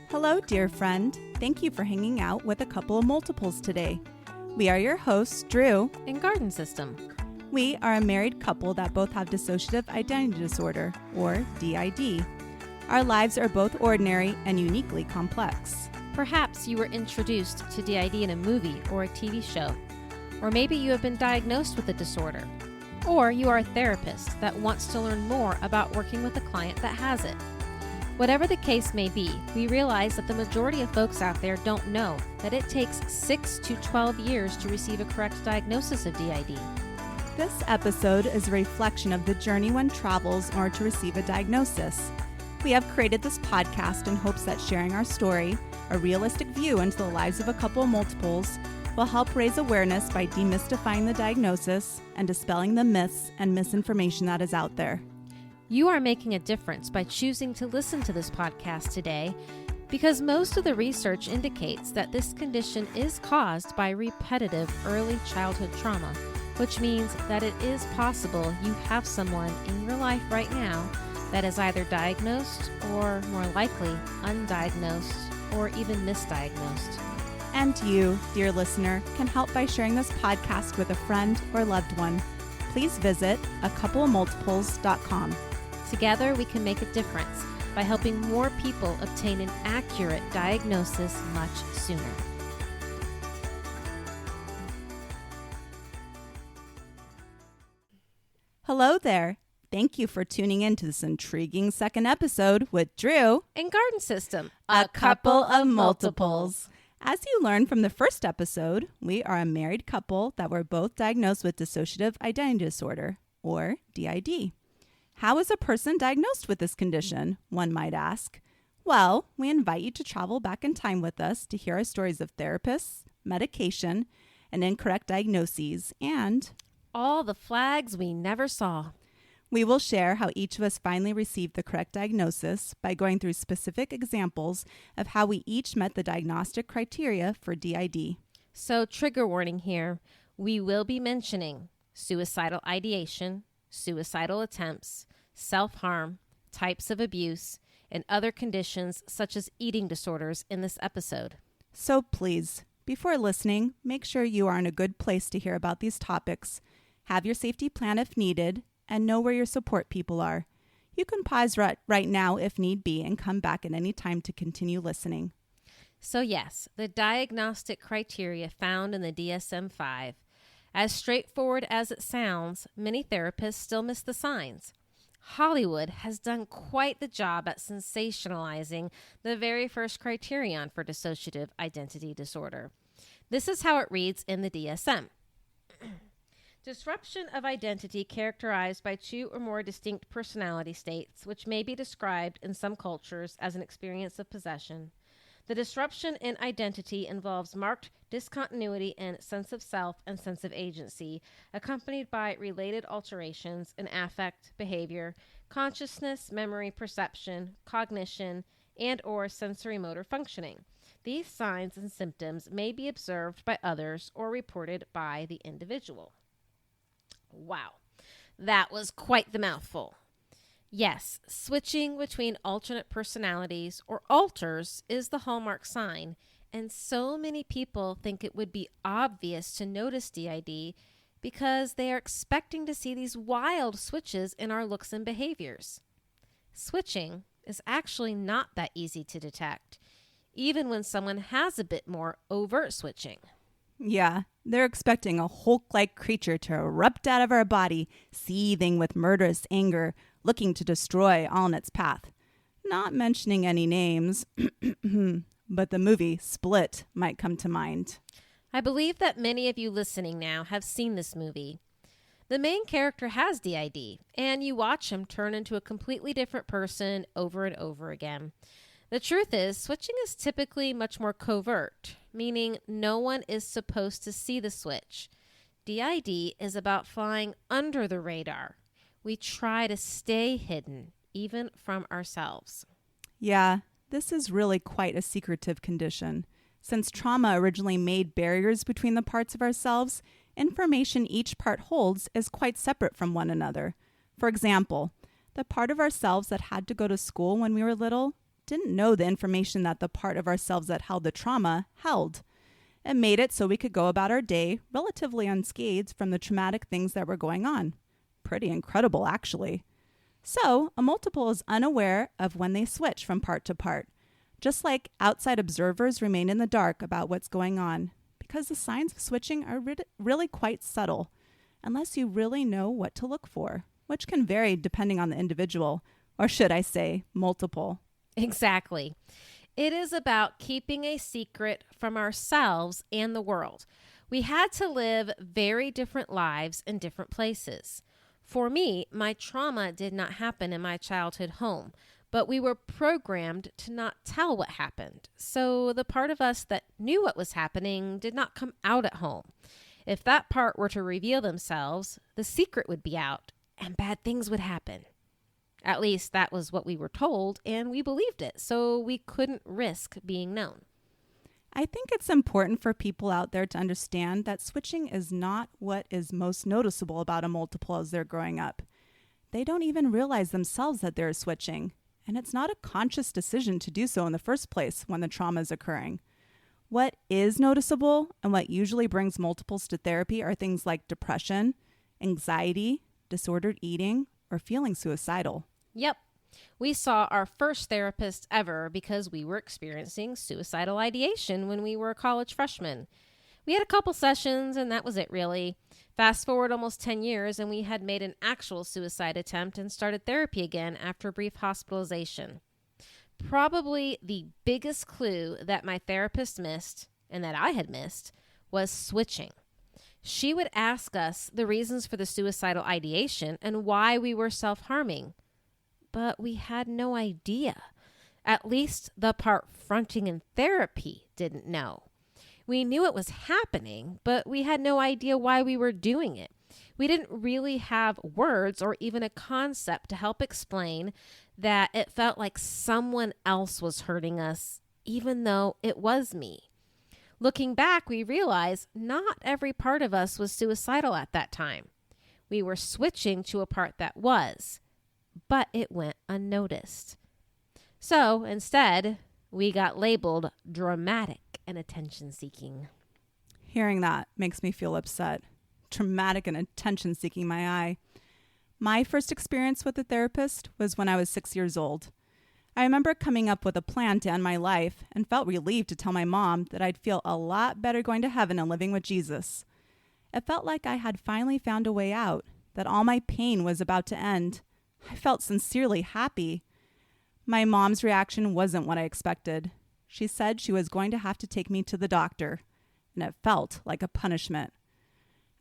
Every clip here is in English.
Hello, dear friend. Thank you for hanging out with a couple of multiples today. We are your hosts, Drew and Garden System. We are a married couple that both have dissociative identity disorder, or DID. Our lives are both ordinary and uniquely complex. Perhaps you were introduced to DID in a movie or a TV show, or maybe you have been diagnosed with a disorder, or you are a therapist that wants to learn more about working with a client that has it. Whatever the case may be, we realize that the majority of folks out there don't know that it takes 6 to 12 years to receive a correct diagnosis of DID. This episode is a reflection of the journey one travels in order to receive a diagnosis. We have created this podcast in hopes that sharing our story, a realistic view into the lives of a couple of multiples, will help raise awareness by demystifying the diagnosis and dispelling the myths and misinformation that is out there. You are making a difference by choosing to listen to this podcast today because most of the research indicates that this condition is caused by repetitive early childhood trauma, which means that it is possible you have someone in your life right now that is either diagnosed or, more likely, undiagnosed or even misdiagnosed. And you, dear listener, can help by sharing this podcast with a friend or loved one. Please visit acoupleofmultiples.com. Together, we can make a difference by helping more people obtain an accurate diagnosis much sooner. Hello there. Thank you for tuning in to this intriguing second episode with Drew and Garden System, a couple of multiples. As you learned from the first episode, we are a married couple that were both diagnosed with dissociative identity disorder, or DID. How is a person diagnosed with this condition, one might ask? Well, we invite you to travel back in time with us to hear our stories of therapists, medication, and incorrect diagnoses, and all the flags we never saw. We will share how each of us finally received the correct diagnosis by going through specific examples of how we each met the diagnostic criteria for DID. So, trigger warning here, we will be mentioning suicidal ideation, suicidal attempts, self-harm, types of abuse, and other conditions such as eating disorders in this episode. So please, before listening, make sure you are in a good place to hear about these topics, have your safety plan if needed, and know where your support people are. You can pause right now if need be and come back at any time to continue listening. So yes, the diagnostic criteria found in the DSM-5. As straightforward as it sounds, many therapists still miss the signs. Hollywood has done quite the job at sensationalizing the very first criterion for dissociative identity disorder. This is how it reads in the DSM. Disruption of identity characterized by two or more distinct personality states, which may be described in some cultures as an experience of possession. The disruption in identity involves marked discontinuity in sense of self and sense of agency, accompanied by related alterations in affect, behavior, consciousness, memory, perception, cognition, and or sensory motor functioning. These signs and symptoms may be observed by others or reported by the individual. Wow, that was quite the mouthful. Yes, switching between alternate personalities or alters is the hallmark sign, and so many people think it would be obvious to notice DID because they are expecting to see these wild switches in our looks and behaviors. Switching is actually not that easy to detect, even when someone has a bit more overt switching. Yeah, they're expecting a Hulk-like creature to erupt out of our body, seething with murderous anger, looking to destroy all in its path. Not mentioning any names, but the movie Split might come to mind. I believe that many of you listening now have seen this movie. The main character has DID, and you watch him turn into a completely different person over and over again. The truth is, switching is typically much more covert, meaning no one is supposed to see the switch. DID is about flying under the radar. We try to stay hidden, even from ourselves. Yeah, this is really quite a secretive condition. Since trauma originally made barriers between the parts of ourselves, information each part holds is quite separate from one another. For example, the part of ourselves that had to go to school when we were little didn't know the information that the part of ourselves that held the trauma held. It made it so we could go about our day relatively unscathed from the traumatic things that were going on. Pretty incredible, actually. So, a multiple is unaware of when they switch from part to part, just like outside observers remain in the dark about what's going on, because the signs of switching are really quite subtle, unless you really know what to look for, which can vary depending on the individual, or should I say, multiple. Exactly. It is about keeping a secret from ourselves and the world. We had to live very different lives in different places. For me, my trauma did not happen in my childhood home, but we were programmed to not tell what happened. So the part of us that knew what was happening did not come out at home. If that part were to reveal themselves, the secret would be out and bad things would happen. At least that was what we were told, and we believed it, so we couldn't risk being known. I think it's important for people out there to understand that switching is not what is most noticeable about a multiple as they're growing up. They don't even realize themselves that they're switching, and it's not a conscious decision to do so in the first place when the trauma is occurring. What is noticeable and what usually brings multiples to therapy are things like depression, anxiety, disordered eating, or feeling suicidal. Yep. We saw our first therapist ever because we were experiencing suicidal ideation when we were college freshmen. We had a couple sessions and that was it really. Fast forward almost 10 years and we had made an actual suicide attempt and started therapy again after a brief hospitalization. Probably the biggest clue that my therapist missed, and that I had missed, was switching. She would ask us the reasons for the suicidal ideation and why we were self-harming. But we had no idea. At least the part fronting in therapy didn't know. We knew it was happening, but we had no idea why we were doing it. We didn't really have words or even a concept to help explain that it felt like someone else was hurting us, even though it was me. Looking back, we realize not every part of us was suicidal at that time. We were switching to a part that was, but it went unnoticed. So instead, we got labeled dramatic and attention-seeking. Hearing that makes me feel upset. Dramatic and attention-seeking, my eye. My first experience with a therapist was when I was 6 years old. I remember coming up with a plan to end my life and felt relieved to tell my mom that I'd feel a lot better going to heaven and living with Jesus. It felt like I had finally found a way out, that all my pain was about to end. I felt sincerely happy. My mom's reaction wasn't what I expected. She said she was going to have to take me to the doctor, and it felt like a punishment.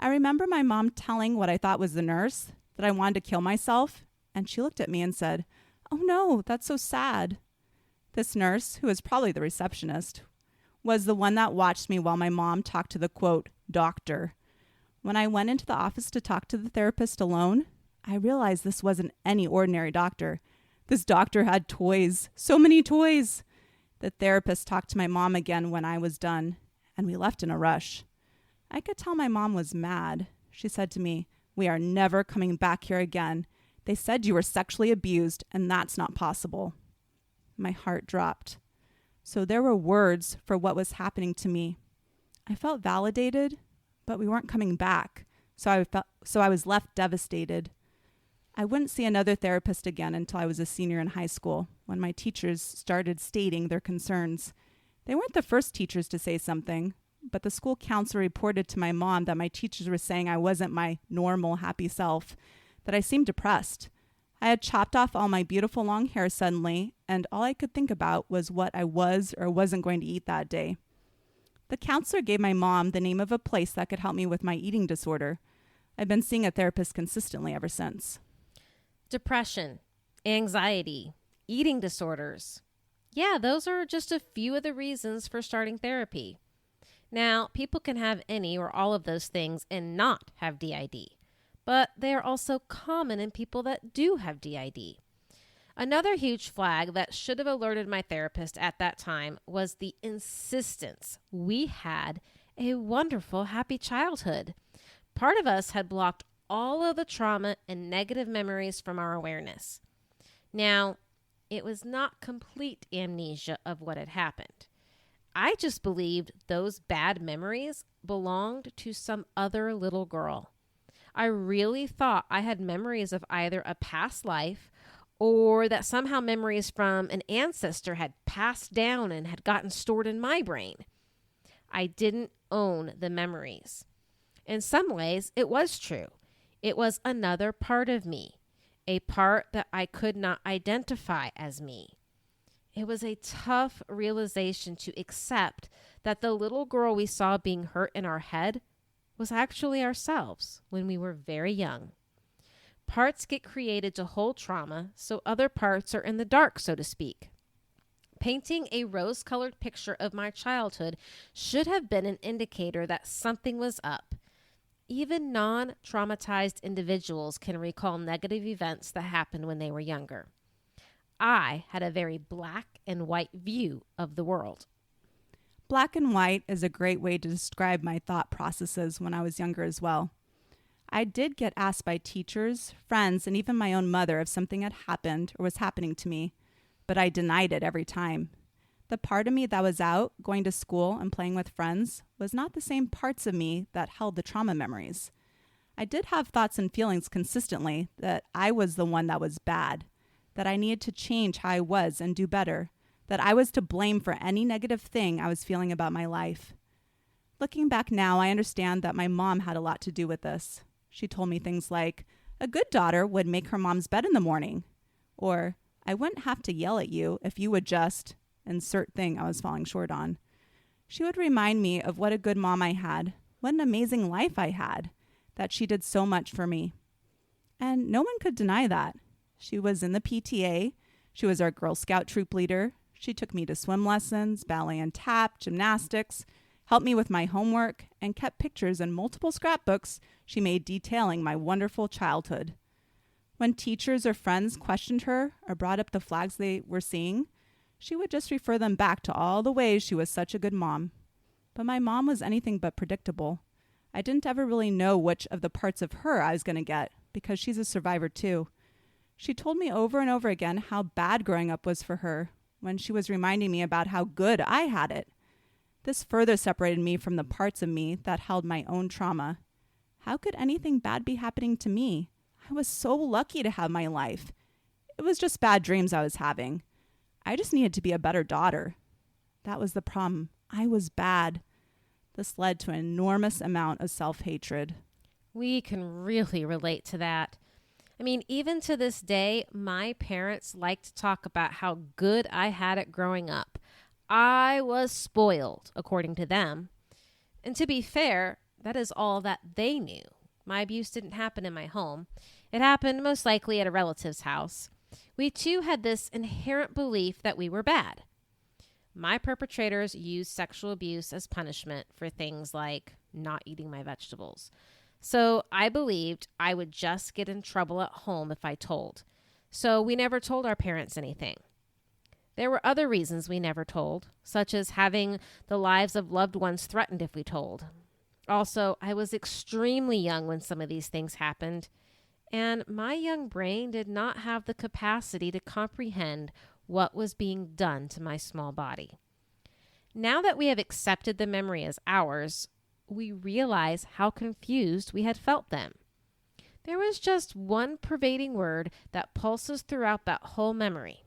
I remember my mom telling what I thought was the nurse that I wanted to kill myself, and she looked at me and said, "Oh no, that's so sad." This nurse, who was probably the receptionist, was the one that watched me while my mom talked to the, quote, doctor. When I went into the office to talk to the therapist alone, I realized this wasn't any ordinary doctor. This doctor had toys, so many toys. The therapist talked to my mom again when I was done, and we left in a rush. I could tell my mom was mad. She said to me, "We are never coming back here again. They said you were sexually abused, and that's not possible." My heart dropped. So there were words for what was happening to me. I felt validated, but we weren't coming back, so I was left devastated. I wouldn't see another therapist again until I was a senior in high school, when my teachers started stating their concerns. They weren't the first teachers to say something, but the school counselor reported to my mom that my teachers were saying I wasn't my normal, happy self, that I seemed depressed. I had chopped off all my beautiful long hair suddenly, and all I could think about was what I was or wasn't going to eat that day. The counselor gave my mom the name of a place that could help me with my eating disorder. I've been seeing a therapist consistently ever since. Depression, anxiety, eating disorders. Yeah, those are just a few of the reasons for starting therapy. Now, people can have any or all of those things and not have DID, but they are also common in people that do have DID. Another huge flag that should have alerted my therapist at that time was the insistence we had a wonderful, happy childhood. Part of us had blocked all of the trauma and negative memories from our awareness. Now, it was not complete amnesia of what had happened. I just believed those bad memories belonged to some other little girl. I really thought I had memories of either a past life or that somehow memories from an ancestor had passed down and had gotten stored in my brain. I didn't own the memories. In some ways, it was true. It was another part of me, a part that I could not identify as me. It was a tough realization to accept that the little girl we saw being hurt in our head was actually ourselves when we were very young. Parts get created to hold trauma, so other parts are in the dark, so to speak. Painting a rose-colored picture of my childhood should have been an indicator that something was up. Even non-traumatized individuals can recall negative events that happened when they were younger. I had a very black and white view of the world. Black and white is a great way to describe my thought processes when I was younger as well. I did get asked by teachers, friends, and even my own mother if something had happened or was happening to me, but I denied it every time. The part of me that was out, going to school and playing with friends, was not the same parts of me that held the trauma memories. I did have thoughts and feelings consistently that I was the one that was bad, that I needed to change how I was and do better, that I was to blame for any negative thing I was feeling about my life. Looking back now, I understand that my mom had a lot to do with this. She told me things like, a good daughter would make her mom's bed in the morning, or I wouldn't have to yell at you if you would just insert thing I was falling short on. She would remind me of what a good mom I had, what an amazing life I had, that she did so much for me. And no one could deny that. She was in the PTA. She was our Girl Scout troop leader. She took me to swim lessons, ballet and tap, gymnastics, helped me with my homework, and kept pictures in multiple scrapbooks she made detailing my wonderful childhood. When teachers or friends questioned her or brought up the flags they were seeing, she would just refer them back to all the ways she was such a good mom. But my mom was anything but predictable. I didn't ever really know which of the parts of her I was going to get, because she's a survivor too. She told me over and over again how bad growing up was for her, when she was reminding me about how good I had it. This further separated me from the parts of me that held my own trauma. How could anything bad be happening to me? I was so lucky to have my life. It was just bad dreams I was having. I just needed to be a better daughter. That was the problem. I was bad. This led to an enormous amount of self-hatred. We can really relate to that. I mean, even to this day, my parents like to talk about how good I had it growing up. I was spoiled, according to them. And to be fair, that is all that they knew. My abuse didn't happen in my home. It happened most likely at a relative's house. We too had this inherent belief that we were bad. My perpetrators used sexual abuse as punishment for things like not eating my vegetables. So I believed I would just get in trouble at home if I told. So we never told our parents anything. There were other reasons we never told, such as having the lives of loved ones threatened if we told. Also, I was extremely young when some of these things happened, and my young brain did not have the capacity to comprehend what was being done to my small body. Now that we have accepted the memory as ours, we realize how confused we had felt then. There was just one pervading word that pulses throughout that whole memory,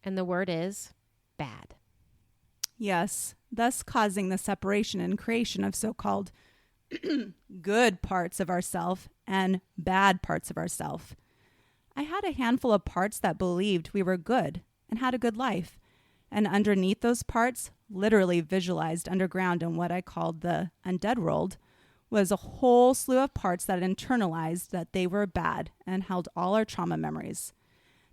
and the word is bad. Yes, thus causing the separation and creation of so-called good parts of ourself and bad parts of ourself. I had a handful of parts that believed we were good and had a good life, and underneath those parts, literally visualized underground in what I called the undead world, was a whole slew of parts that internalized that they were bad and held all our trauma memories.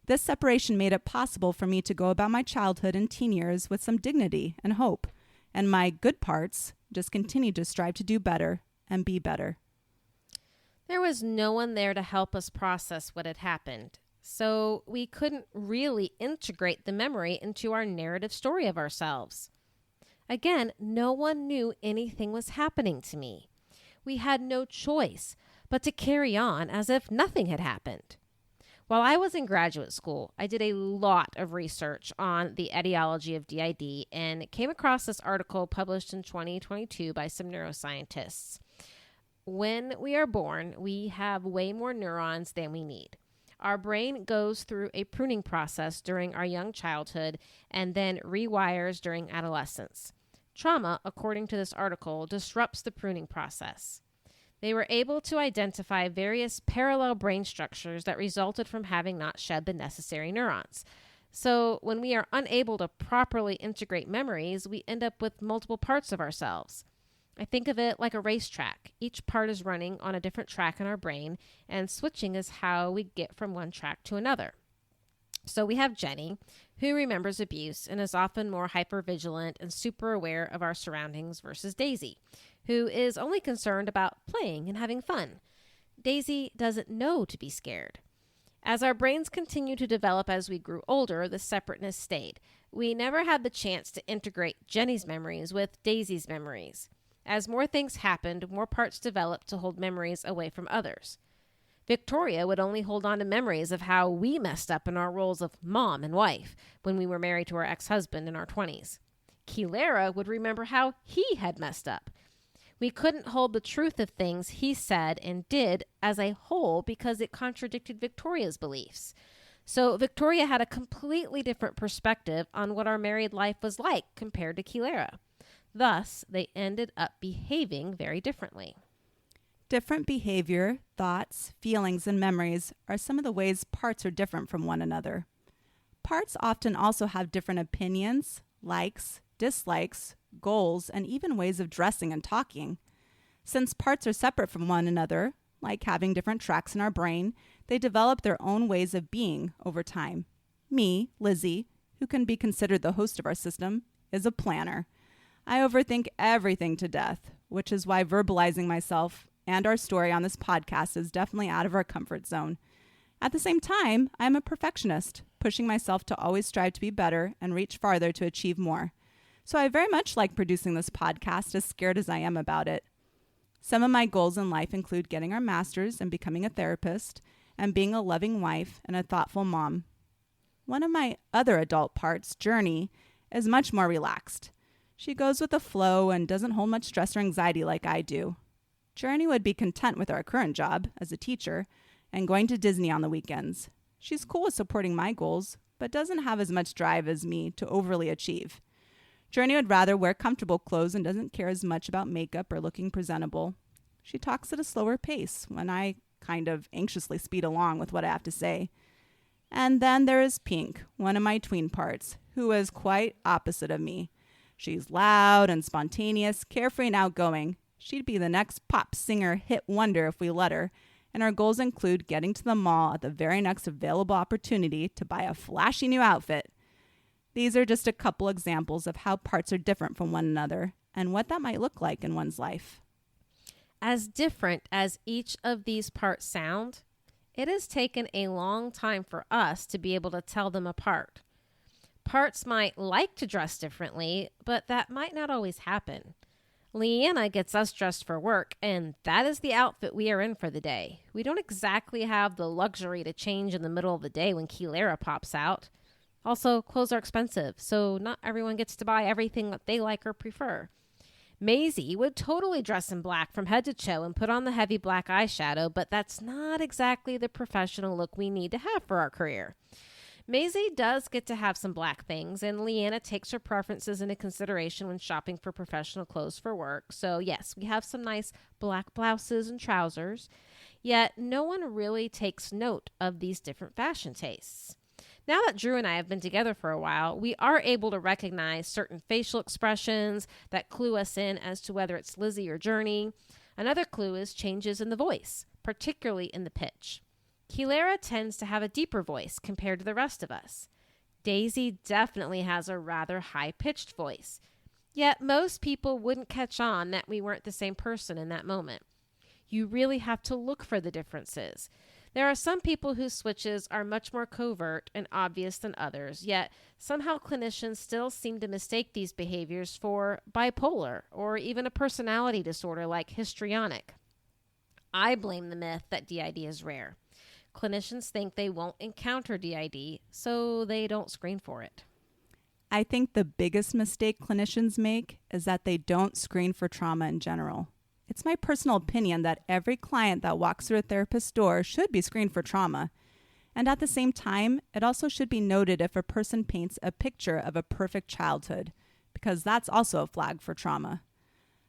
This separation made it possible for me to go about my childhood and teen years with some dignity and hope, and my good parts just continued to strive to do better and be better. There was no one there to help us process what had happened, so we couldn't really integrate the memory into our narrative story of ourselves. Again, no one knew anything was happening to me. We had no choice but to carry on as if nothing had happened. While I was in graduate school, I did a lot of research on the etiology of DID and came across this article published in 2022 by some neuroscientists. When we are born, we have way more neurons than we need. Our brain goes through a pruning process during our young childhood and then rewires during adolescence. Trauma, according to this article, disrupts the pruning process. They were able to identify various parallel brain structures that resulted from having not shed the necessary neurons. So when we are unable to properly integrate memories, we end up with multiple parts of ourselves. I think of it like a racetrack. Each part is running on a different track in our brain, and switching is how we get from one track to another. So we have Jenny, who remembers abuse and is often more hypervigilant and super aware of our surroundings versus Daisy, who is only concerned about playing and having fun. Daisy doesn't know to be scared. As our brains continued to develop as we grew older, the separateness stayed. We never had the chance to integrate Jenny's memories with Daisy's memories. As more things happened, more parts developed to hold memories away from others. Victoria would only hold on to memories of how we messed up in our roles of mom and wife when we were married to our ex-husband in our 20s. Keelara would remember how he had messed up. We couldn't hold the truth of things he said and did as a whole because it contradicted Victoria's beliefs. So Victoria had a completely different perspective on what our married life was like compared to Keelara. Thus, they ended up behaving very differently. Different behavior, thoughts, feelings, and memories are some of the ways parts are different from one another. Parts often also have different opinions, likes, dislikes, goals, and even ways of dressing and talking. Since parts are separate from one another, like having different tracks in our brain, they develop their own ways of being over time. Me, Lizzie, who can be considered the host of our system, is a planner. I overthink everything to death, which is why verbalizing myself and our story on this podcast is definitely out of our comfort zone. At the same time, I am a perfectionist, pushing myself to always strive to be better and reach farther to achieve more. So I very much like producing this podcast, as scared as I am about it. Some of my goals in life include getting our master's and becoming a therapist, and being a loving wife and a thoughtful mom. One of my other adult parts, Journey, is much more relaxed. She goes with the flow and doesn't hold much stress or anxiety like I do. Journey would be content with our current job as a teacher and going to Disney on the weekends. She's cool with supporting my goals, but doesn't have as much drive as me to overly achieve. Journey would rather wear comfortable clothes and doesn't care as much about makeup or looking presentable. She talks at a slower pace when I kind of anxiously speed along with what I have to say. And then there is Pink, one of my tween parts, who is quite opposite of me. She's loud and spontaneous, carefree and outgoing. She'd be the next pop singer hit wonder if we let her, and our goals include getting to the mall at the very next available opportunity to buy a flashy new outfit. These are just a couple examples of how parts are different from one another and what that might look like in one's life. As different as each of these parts sound, it has taken a long time for us to be able to tell them apart. Parts might like to dress differently, but that might not always happen. Leanna gets us dressed for work, and that is the outfit we are in for the day. We don't exactly have the luxury to change in the middle of the day when Keelara pops out. Also, clothes are expensive, so not everyone gets to buy everything that they like or prefer. Maisie would totally dress in black from head to toe and put on the heavy black eyeshadow, but that's not exactly the professional look we need to have for our career. Maisie does get to have some black things, and Leanna takes her preferences into consideration when shopping for professional clothes for work. So yes, we have some nice black blouses and trousers, yet no one really takes note of these different fashion tastes. Now that Drew and I have been together for a while, we are able to recognize certain facial expressions that clue us in as to whether it's Lizzie or Journey. Another clue is changes in the voice, particularly in the pitch. Keelara tends to have a deeper voice compared to the rest of us. Daisy definitely has a rather high-pitched voice. Yet most people wouldn't catch on that we weren't the same person in that moment. You really have to look for the differences. There are some people whose switches are much more covert and obvious than others, yet somehow clinicians still seem to mistake these behaviors for bipolar or even a personality disorder like histrionic. I blame the myth that DID is rare. clinicians think they won't encounter DID, so they don't screen for it. I think the biggest mistake clinicians make is that they don't screen for trauma in general. It's my personal opinion that every client that walks through a therapist's door should be screened for trauma. And at the same time, it also should be noted if a person paints a picture of a perfect childhood, because that's also a flag for trauma.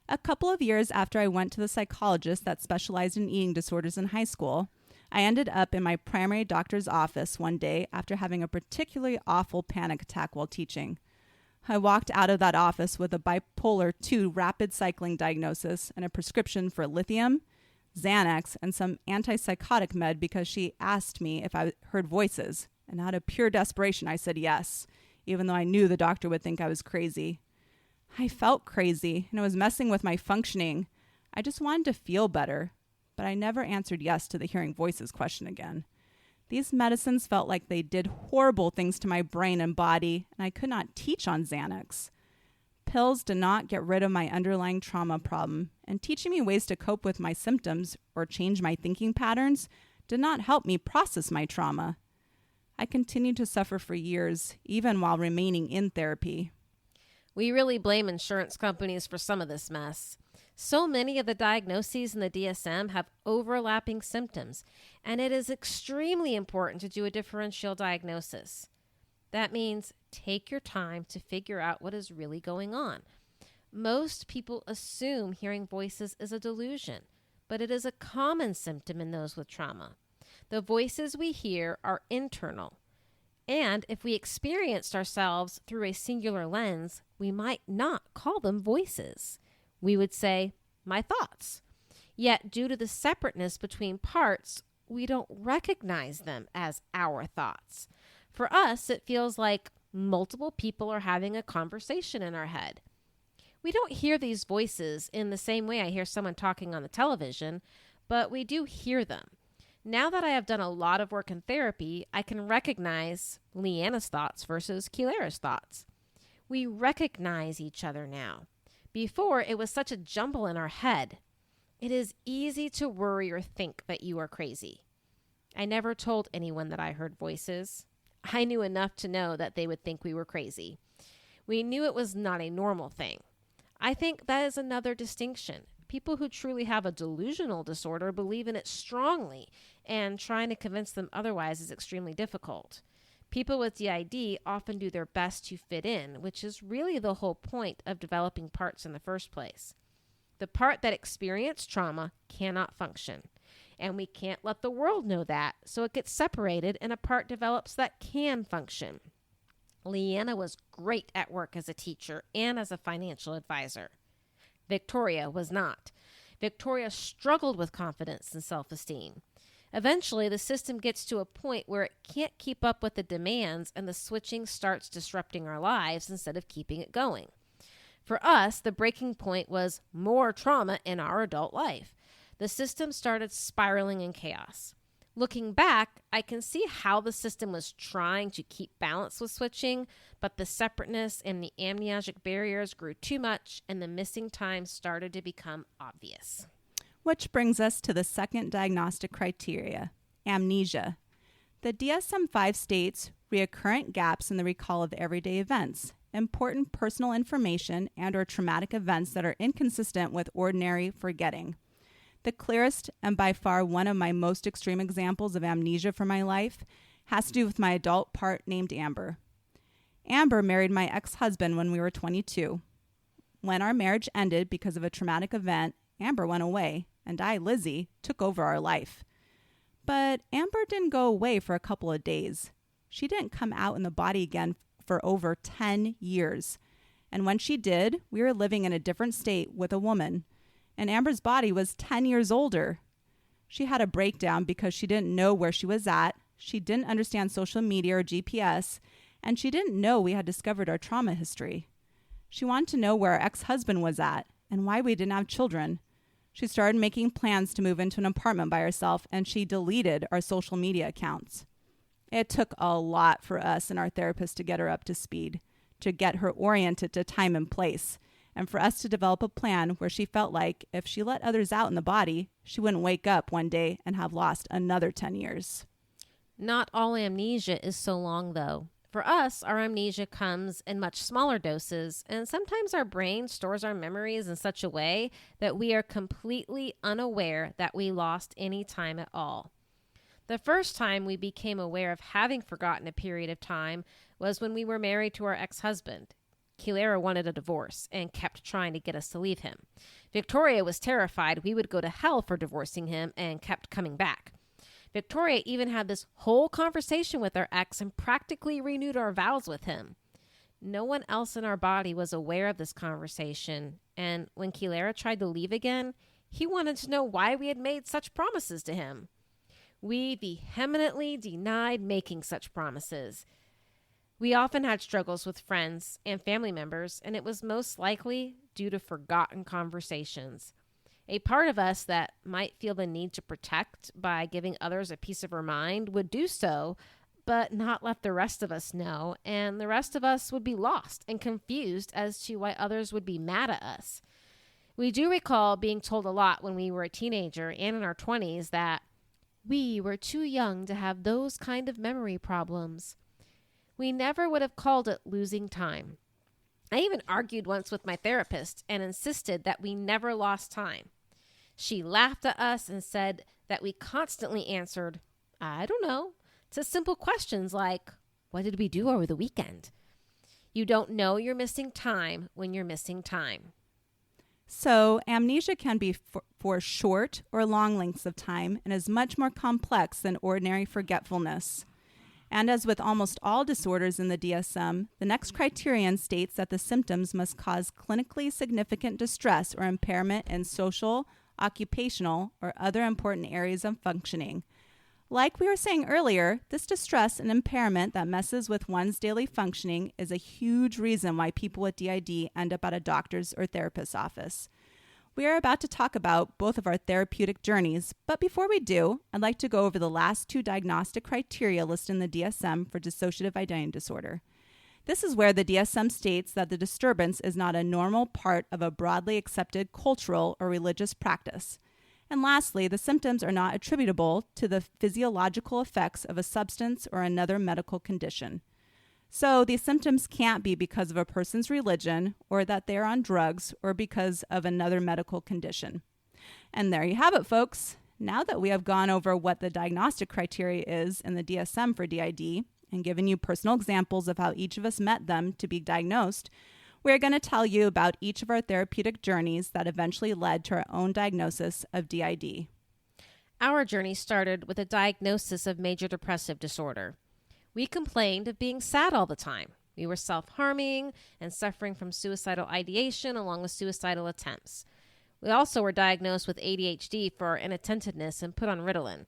A couple of years after I went to the psychologist that specialized in eating disorders in high school, I ended up in my primary doctor's office one day after having a particularly awful panic attack while teaching. I walked out of that office with a bipolar 2 rapid cycling diagnosis and a prescription for lithium, Xanax, and some antipsychotic med because she asked me if I heard voices. And out of pure desperation, I said yes, even though I knew the doctor would think I was crazy. I felt crazy, and it was messing with my functioning. I just wanted to feel better, but I never answered yes to the hearing voices question again. These medicines felt like they did horrible things to my brain and body, and I could not teach on Xanax. Pills did not get rid of my underlying trauma problem, and teaching me ways to cope with my symptoms or change my thinking patterns did not help me process my trauma. I continued to suffer for years, even while remaining in therapy. We really blame insurance companies for some of this mess. So many of the diagnoses in the DSM have overlapping symptoms, and it is extremely important to do a differential diagnosis. That means take your time to figure out what is really going on. Most people assume hearing voices is a delusion, but it is a common symptom in those with trauma. The voices we hear are internal, and if we experienced ourselves through a singular lens, we might not call them voices. We would say, my thoughts. Yet, due to the separateness between parts, we don't recognize them as our thoughts. For us, it feels like multiple people are having a conversation in our head. We don't hear these voices in the same way I hear someone talking on the television, but we do hear them. Now that I have done a lot of work in therapy, I can recognize Leanna's thoughts versus Kilara's thoughts. We recognize each other now. Before, it was such a jumble in our head. It is easy to worry or think that you are crazy. I never told anyone that I heard voices. I knew enough to know that they would think we were crazy. We knew it was not a normal thing. I think that is another distinction. People who truly have a delusional disorder believe in it strongly, and trying to convince them otherwise is extremely difficult. People with DID often do their best to fit in, which is really the whole point of developing parts in the first place. The part that experienced trauma cannot function, and we can't let the world know that, so it gets separated and a part develops that can function. Leanna was great at work as a teacher and as a financial advisor. Victoria was not. Victoria struggled with confidence and self-esteem. Eventually, the system gets to a point where it can't keep up with the demands and the switching starts disrupting our lives instead of keeping it going. For us, the breaking point was more trauma in our adult life. The system started spiraling in chaos. Looking back, I can see how the system was trying to keep balance with switching, but the separateness and the amnesiac barriers grew too much and the missing time started to become obvious. Which brings us to the second diagnostic criteria, amnesia. The DSM-5 states recurrent gaps in the recall of everyday events, important personal information, and/or traumatic events that are inconsistent with ordinary forgetting. The clearest and by far one of my most extreme examples of amnesia for my life has to do with my adult part named Amber. Amber married my ex-husband when we were 22. When our marriage ended because of a traumatic event, Amber went away, and I, Lizzie, took over our life. But Amber didn't go away for a couple of days. She didn't come out in the body again for over 10 years. And when she did, we were living in a different state with a woman. And Amber's body was 10 years older. She had a breakdown because she didn't know where she was at, she didn't understand social media or GPS, and she didn't know we had discovered our trauma history. She wanted to know where our ex-husband was at and why we didn't have children. She started making plans to move into an apartment by herself, and she deleted our social media accounts. It took a lot for us and our therapist to get her up to speed, to get her oriented to time and place, and for us to develop a plan where she felt like if she let others out in the body, she wouldn't wake up one day and have lost another 10 years. Not all amnesia is so long, though. For us, our amnesia comes in much smaller doses, and sometimes our brain stores our memories in such a way that we are completely unaware that we lost any time at all. The first time we became aware of having forgotten a period of time was when we were married to our ex-husband. Kilera wanted a divorce and kept trying to get us to leave him. Victoria was terrified we would go to hell for divorcing him and kept coming back. Victoria even had this whole conversation with our ex and practically renewed our vows with him. No one else in our body was aware of this conversation, and when Kilera tried to leave again, he wanted to know why we had made such promises to him. We vehemently denied making such promises. We often had struggles with friends and family members, and it was most likely due to forgotten conversations. A part of us that might feel the need to protect by giving others a piece of our mind would do so, but not let the rest of us know, and the rest of us would be lost and confused as to why others would be mad at us. We do recall being told a lot when we were a teenager and in our 20s that we were too young to have those kind of memory problems. We never would have called it losing time. I even argued once with my therapist and insisted that we never lost time. She laughed at us and said that we constantly answered, "I don't know," to simple questions like, "What did we do over the weekend?" You don't know you're missing time when you're missing time. So amnesia can be for short or long lengths of time and is much more complex than ordinary forgetfulness. And as with almost all disorders in the DSM, the next criterion states that the symptoms must cause clinically significant distress or impairment in social, occupational, or other important areas of functioning. Like we were saying earlier, this distress and impairment that messes with one's daily functioning is a huge reason why people with DID end up at a doctor's or therapist's office. We are about to talk about both of our therapeutic journeys, but before we do, I'd like to go over the last two diagnostic criteria listed in the DSM for dissociative identity disorder. This is where the DSM states that the disturbance is not a normal part of a broadly accepted cultural or religious practice. And lastly, the symptoms are not attributable to the physiological effects of a substance or another medical condition. So these symptoms can't be because of a person's religion or that they're on drugs or because of another medical condition. And there you have it, folks. Now that we have gone over what the diagnostic criteria is in the DSM for DID and given you personal examples of how each of us met them to be diagnosed, we're going to tell you about each of our therapeutic journeys that eventually led to our own diagnosis of DID. Our journey started with a diagnosis of major depressive disorder. We complained of being sad all the time. We were self-harming and suffering from suicidal ideation along with suicidal attempts. We also were diagnosed with ADHD for inattentiveness and put on Ritalin.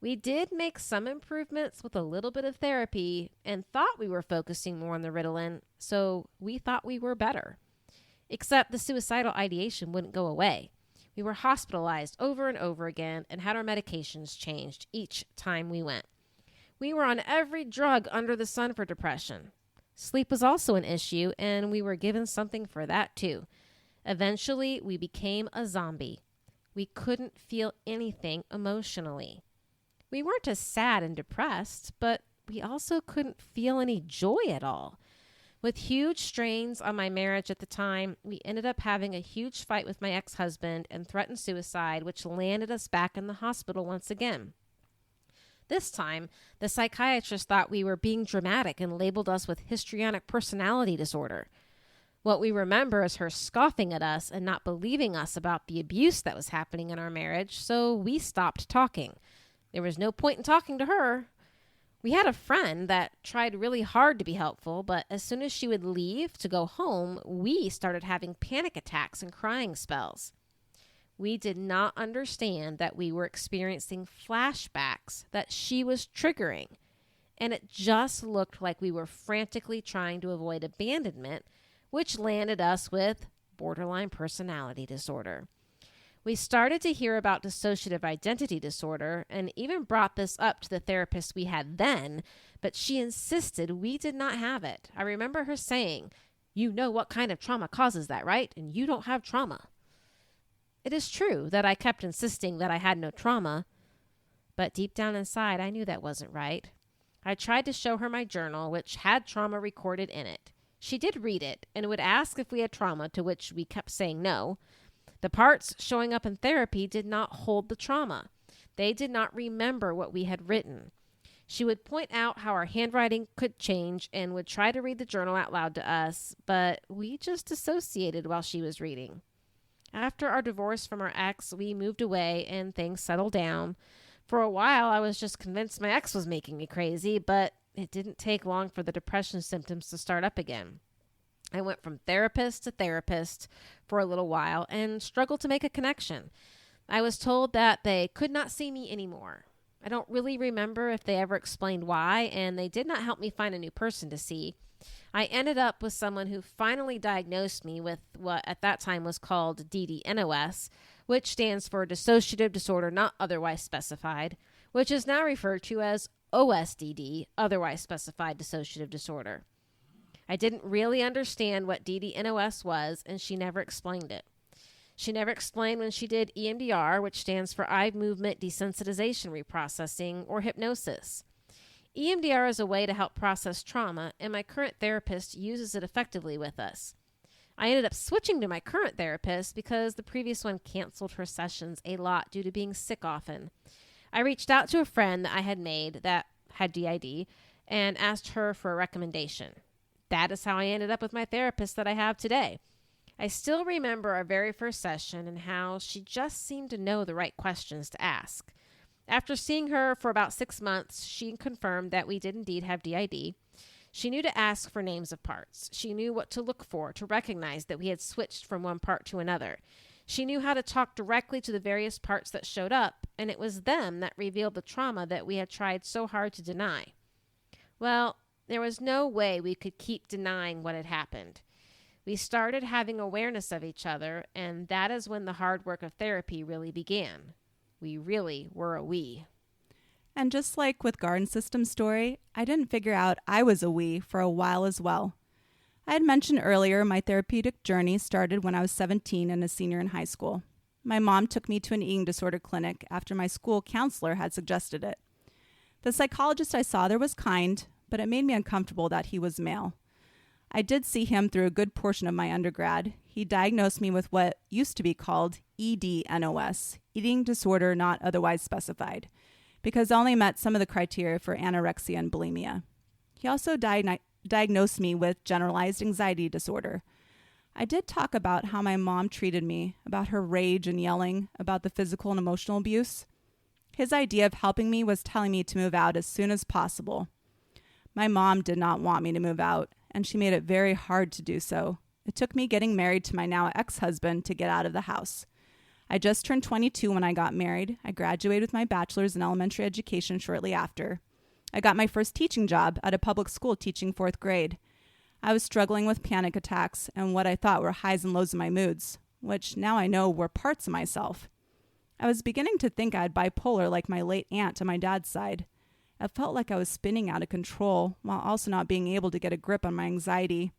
We did make some improvements with a little bit of therapy and thought we were focusing more on the Ritalin, so we thought we were better. Except the suicidal ideation wouldn't go away. We were hospitalized over and over again and had our medications changed each time we went. We were on every drug under the sun for depression. Sleep was also an issue, and we were given something for that too. Eventually, we became a zombie. We couldn't feel anything emotionally. We weren't as sad and depressed, but we also couldn't feel any joy at all. With huge strains on my marriage at the time, we ended up having a huge fight with my ex-husband and threatened suicide, which landed us back in the hospital once again. This time, the psychiatrist thought we were being dramatic and labeled us with histrionic personality disorder. What we remember is her scoffing at us and not believing us about the abuse that was happening in our marriage, so we stopped talking. There was no point in talking to her. We had a friend that tried really hard to be helpful, but as soon as she would leave to go home, we started having panic attacks and crying spells. We did not understand that we were experiencing flashbacks that she was triggering, and it just looked like we were frantically trying to avoid abandonment, which landed us with borderline personality disorder. We started to hear about dissociative identity disorder and even brought this up to the therapist we had then, but she insisted we did not have it. I remember her saying, "You know what kind of trauma causes that, right? And you don't have trauma." It is true that I kept insisting that I had no trauma, But deep down inside, I knew that wasn't right. I tried to show her my journal, which had trauma recorded in it. She did read it and would ask if we had trauma, to which we kept saying no. The parts showing up in therapy did not hold the trauma. They did not remember what we had written. She would point out how our handwriting could change and would try to read the journal out loud to us, but we just dissociated while she was reading. After our divorce from our ex, we moved away and things settled down. For a while, I was just convinced my ex was making me crazy, but it didn't take long for the depression symptoms to start up again. I went from therapist to therapist for a little while and struggled to make a connection. I was told that they could not see me anymore. I don't really remember if they ever explained why, and they did not help me find a new person to see. I ended up with someone who finally diagnosed me with what at that time was called DDNOS, which stands for Dissociative Disorder Not Otherwise Specified, which is now referred to as OSDD, Otherwise Specified Dissociative Disorder. I didn't really understand what DDNOS was, and she never explained it. She never explained when she did EMDR, which stands for Eye Movement Desensitization Reprocessing, or hypnosis. EMDR is a way to help process trauma, and my current therapist uses it effectively with us. I ended up switching to my current therapist because the previous one canceled her sessions a lot due to being sick often. I reached out to a friend that I had made that had DID and asked her for a recommendation. That is how I ended up with my therapist that I have today. I still remember our very first session and how she just seemed to know the right questions to ask. After seeing her for about 6 months, she confirmed that we did indeed have DID. She knew to ask for names of parts. She knew what to look for to recognize that we had switched from one part to another. She knew how to talk directly to the various parts that showed up, and it was them that revealed the trauma that we had tried so hard to deny. Well, there was no way we could keep denying what had happened. We started having awareness of each other, and that is when the hard work of therapy really began. We really were a we. And just like with Garden System's story, I didn't figure out I was a we for a while as well. I had mentioned earlier my therapeutic journey started when I was 17 and a senior in high school. My mom took me to an eating disorder clinic after my school counselor had suggested it. The psychologist I saw there was kind, but it made me uncomfortable that he was male. I did see him through a good portion of my undergrad. He diagnosed me with what used to be called EDNOS, Eating Disorder Not Otherwise Specified, because I only met some of the criteria for anorexia and bulimia. He also diagnosed me with generalized anxiety disorder. I did talk about how my mom treated me, about her rage and yelling, about the physical and emotional abuse. His idea of helping me was telling me to move out as soon as possible. My mom did not want me to move out, and she made it very hard to do so. It took me getting married to my now ex-husband to get out of the house. I just turned 22 when I got married. I graduated with my bachelor's in elementary education shortly after. I got my first teaching job at a public school teaching 4th grade. I was struggling with panic attacks and what I thought were highs and lows of my moods, which now I know were parts of myself. I was beginning to think I had bipolar like my late aunt on my dad's side. It felt like I was spinning out of control while also not being able to get a grip on my anxiety.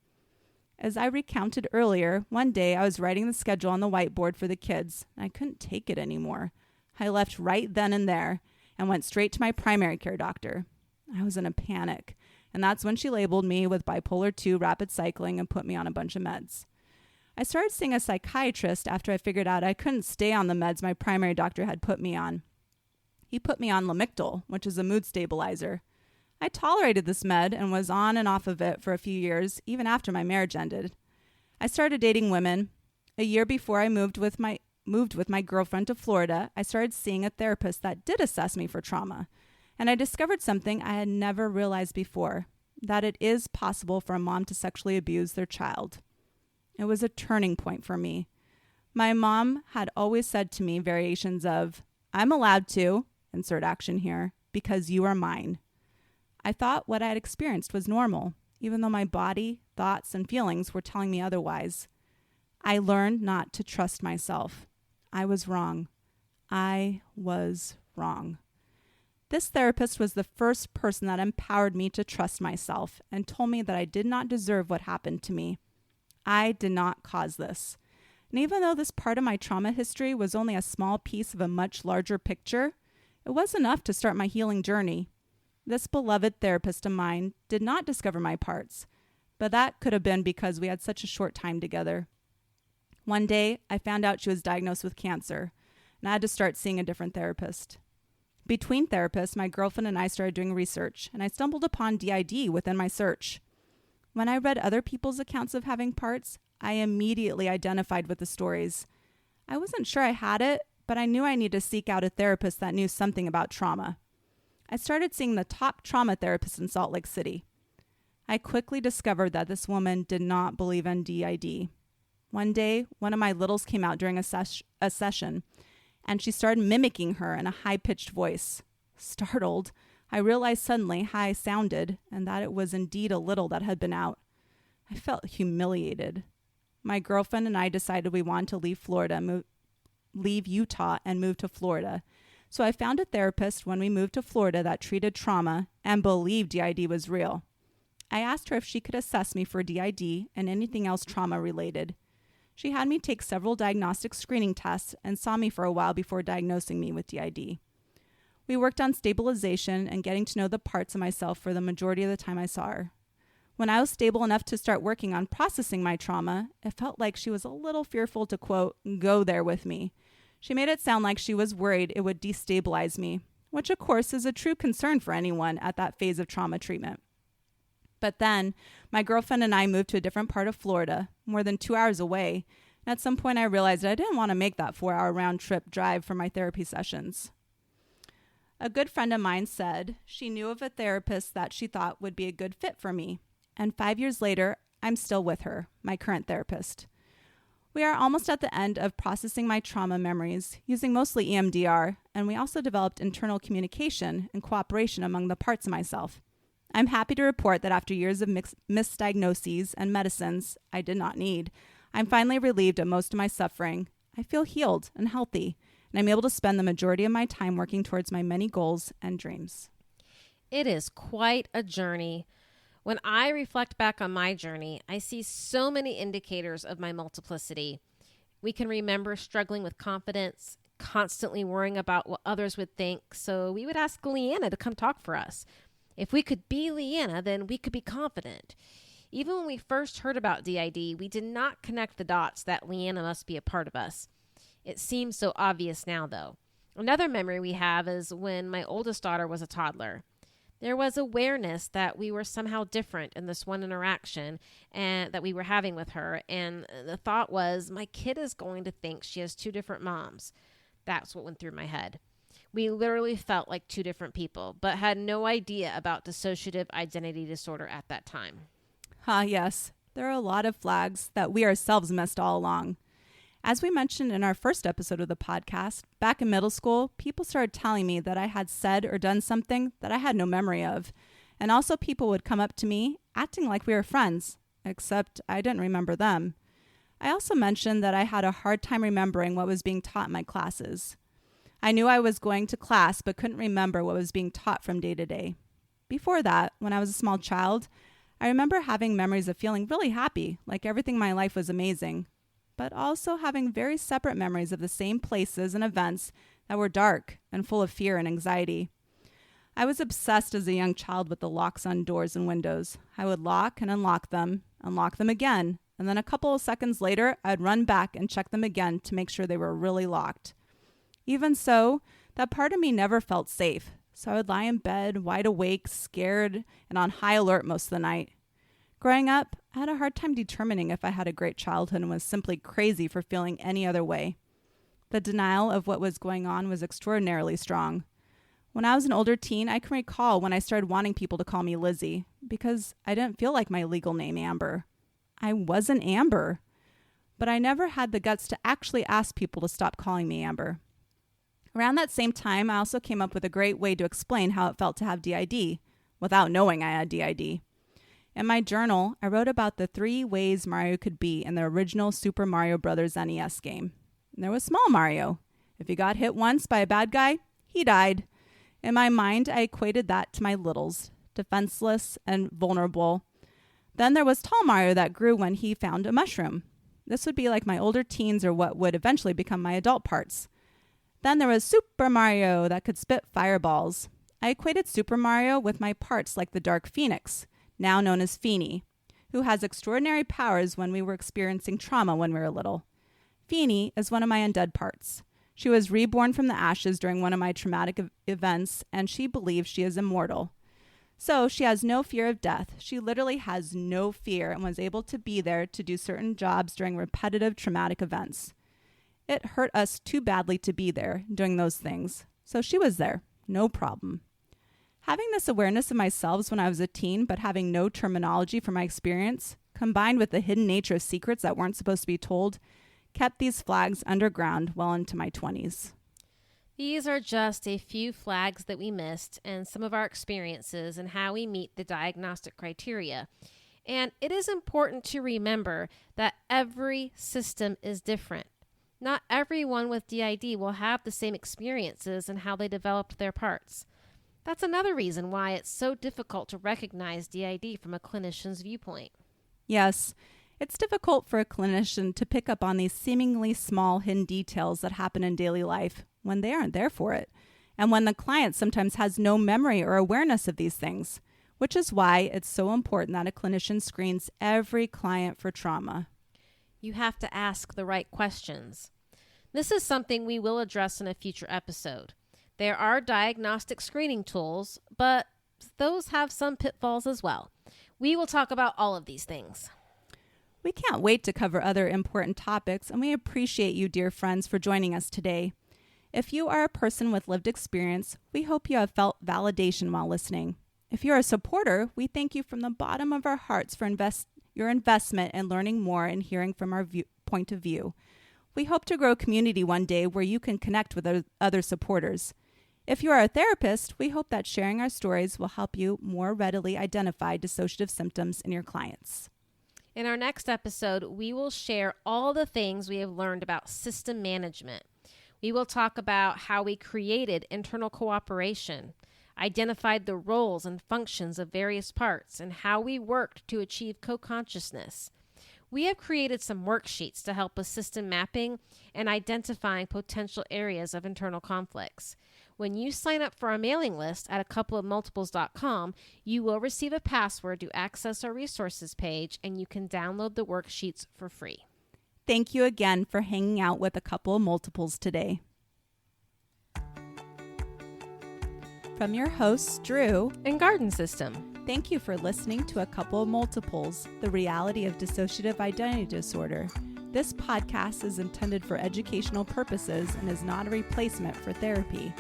As I recounted earlier, one day I was writing the schedule on the whiteboard for the kids, and I couldn't take it anymore. I left right then and there and went straight to my primary care doctor. I was in a panic, and that's when she labeled me with bipolar 2 rapid cycling and put me on a bunch of meds. I started seeing a psychiatrist after I figured out I couldn't stay on the meds my primary doctor had put me on. He put me on Lamictal, which is a mood stabilizer. I tolerated this med and was on and off of it for a few years, even after my marriage ended. I started dating women. A year before I moved with my girlfriend to Florida, I started seeing a therapist that did assess me for trauma. And I discovered something I had never realized before, that it is possible for a mom to sexually abuse their child. It was a turning point for me. My mom had always said to me variations of, "I'm allowed to," insert action here, "because you are mine." I thought what I had experienced was normal, even though my body, thoughts, and feelings were telling me otherwise. I learned not to trust myself. I was wrong. I was wrong. This therapist was the first person that empowered me to trust myself and told me that I did not deserve what happened to me. I did not cause this. And even though this part of my trauma history was only a small piece of a much larger picture, It was enough to start my healing journey. This beloved therapist of mine did not discover my parts, but that could have been because we had such a short time together. One day, I found out she was diagnosed with cancer, and I had to start seeing a different therapist. Between therapists, my girlfriend and I started doing research, and I stumbled upon DID within my search. When I read other people's accounts of having parts, I immediately identified with the stories. I wasn't sure I had it, but I knew I needed to seek out a therapist that knew something about trauma. I started seeing the top trauma therapist in Salt Lake City. I quickly discovered that this woman did not believe in DID. One day, one of my littles came out during a session, and she started mimicking her in a high-pitched voice. Startled, I realized suddenly how I sounded and that it was indeed a little that had been out. I felt humiliated. My girlfriend and I decided we wanted to leave Utah and move to Florida. So I found a therapist when we moved to Florida that treated trauma and believed DID was real. I asked her if she could assess me for DID and anything else trauma-related. She had me take several diagnostic screening tests and saw me for a while before diagnosing me with DID. We worked on stabilization and getting to know the parts of myself for the majority of the time I saw her. When I was stable enough to start working on processing my trauma, it felt like she was a little fearful to, quote, go there with me. She made it sound like she was worried it would destabilize me, which of course is a true concern for anyone at that phase of trauma treatment. But then, my girlfriend and I moved to a different part of Florida, more than 2 hours away, and at some point I realized that I didn't want to make that 4-hour round-trip drive for my therapy sessions. A good friend of mine said she knew of a therapist that she thought would be a good fit for me, and 5 years later, I'm still with her, my current therapist. We are almost at the end of processing my trauma memories, using mostly EMDR, and we also developed internal communication and cooperation among the parts of myself. I'm happy to report that after years of misdiagnoses and medicines I did not need, I'm finally relieved of most of my suffering. I feel healed and healthy, and I'm able to spend the majority of my time working towards my many goals and dreams. It is quite a journey. When I reflect back on my journey, I see so many indicators of my multiplicity. We can remember struggling with confidence, constantly worrying about what others would think, so we would ask Leanna to come talk for us. If we could be Leanna, then we could be confident. Even when we first heard about DID, we did not connect the dots that Leanna must be a part of us. It seems so obvious now, though. Another memory we have is when my oldest daughter was a toddler. There was awareness that we were somehow different in this one interaction and that we were having with her, and the thought was, my kid is going to think she has two different moms. That's what went through my head. We literally felt like two different people, but had no idea about dissociative identity disorder at that time. Yes. There are a lot of flags that we ourselves missed all along. As we mentioned in our first episode of the podcast, back in middle school, people started telling me that I had said or done something that I had no memory of. And also people would come up to me acting like we were friends, except I didn't remember them. I also mentioned that I had a hard time remembering what was being taught in my classes. I knew I was going to class, but couldn't remember what was being taught from day to day. Before that, when I was a small child, I remember having memories of feeling really happy, like everything in my life was amazing, but also having very separate memories of the same places and events that were dark and full of fear and anxiety. I was obsessed as a young child with the locks on doors and windows. I would lock and unlock them again, and then a couple of seconds later, I'd run back and check them again to make sure they were really locked. Even so, that part of me never felt safe, so I would lie in bed, wide awake, scared, and on high alert most of the night. Growing up, I had a hard time determining if I had a great childhood and was simply crazy for feeling any other way. The denial of what was going on was extraordinarily strong. When I was an older teen, I can recall when I started wanting people to call me Lizzie, because I didn't feel like my legal name Amber. I wasn't Amber, but I never had the guts to actually ask people to stop calling me Amber. Around that same time, I also came up with a great way to explain how it felt to have DID, without knowing I had DID. In my journal, I wrote about the 3 ways Mario could be in the original Super Mario Bros. NES game. And there was small Mario. If he got hit once by a bad guy, he died. In my mind, I equated that to my littles, defenseless and vulnerable. Then there was tall Mario that grew when he found a mushroom. This would be like my older teens or what would eventually become my adult parts. Then there was Super Mario that could spit fireballs. I equated Super Mario with my parts like the Dark Phoenix, now known as Feeny, who has extraordinary powers when we were experiencing trauma when we were little. Feeny is one of my undead parts. She was reborn from the ashes during one of my traumatic events, and she believes she is immortal. So she has no fear of death. She literally has no fear and was able to be there to do certain jobs during repetitive traumatic events. It hurt us too badly to be there doing those things. So she was there. No problem. Having this awareness of myself when I was a teen, but having no terminology for my experience, combined with the hidden nature of secrets that weren't supposed to be told, kept these flags underground well into my 20s. These are just a few flags that we missed and some of our experiences and how we meet the diagnostic criteria. And it is important to remember that every system is different. Not everyone with DID will have the same experiences and how they developed their parts. That's another reason why it's so difficult to recognize DID from a clinician's viewpoint. Yes, it's difficult for a clinician to pick up on these seemingly small hidden details that happen in daily life when they aren't there for it, and when the client sometimes has no memory or awareness of these things, which is why it's so important that a clinician screens every client for trauma. You have to ask the right questions. This is something we will address in a future episode. There are diagnostic screening tools, but those have some pitfalls as well. We will talk about all of these things. We can't wait to cover other important topics, and we appreciate you, dear friends, for joining us today. If you are a person with lived experience, we hope you have felt validation while listening. If you're a supporter, we thank you from the bottom of our hearts for your investment in learning more and hearing from our point of view. We hope to grow a community one day where you can connect with other supporters. If you are a therapist, we hope that sharing our stories will help you more readily identify dissociative symptoms in your clients. In our next episode, we will share all the things we have learned about system management. We will talk about how we created internal cooperation, identified the roles and functions of various parts, and how we worked to achieve co-consciousness. We have created some worksheets to help with system mapping and identifying potential areas of internal conflicts. When you sign up for our mailing list at acoupleofmultiples.com, you will receive a password to access our resources page, and you can download the worksheets for free. Thank you again for hanging out with A Couple of Multiples today. From your hosts, Drew and Garden System. Thank you for listening to A Couple of Multiples, the reality of dissociative identity disorder. This podcast is intended for educational purposes and is not a replacement for therapy.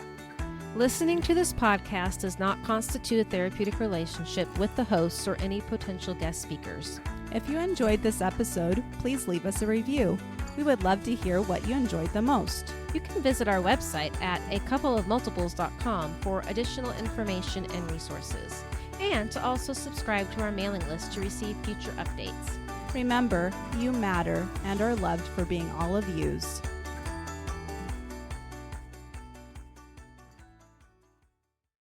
Listening to this podcast does not constitute a therapeutic relationship with the hosts or any potential guest speakers. If you enjoyed this episode, please leave us a review. We would love to hear what you enjoyed the most. You can visit our website at acoupleofmultiples.com for additional information and resources, and to also subscribe to our mailing list to receive future updates. Remember, you matter and are loved for being all of yous.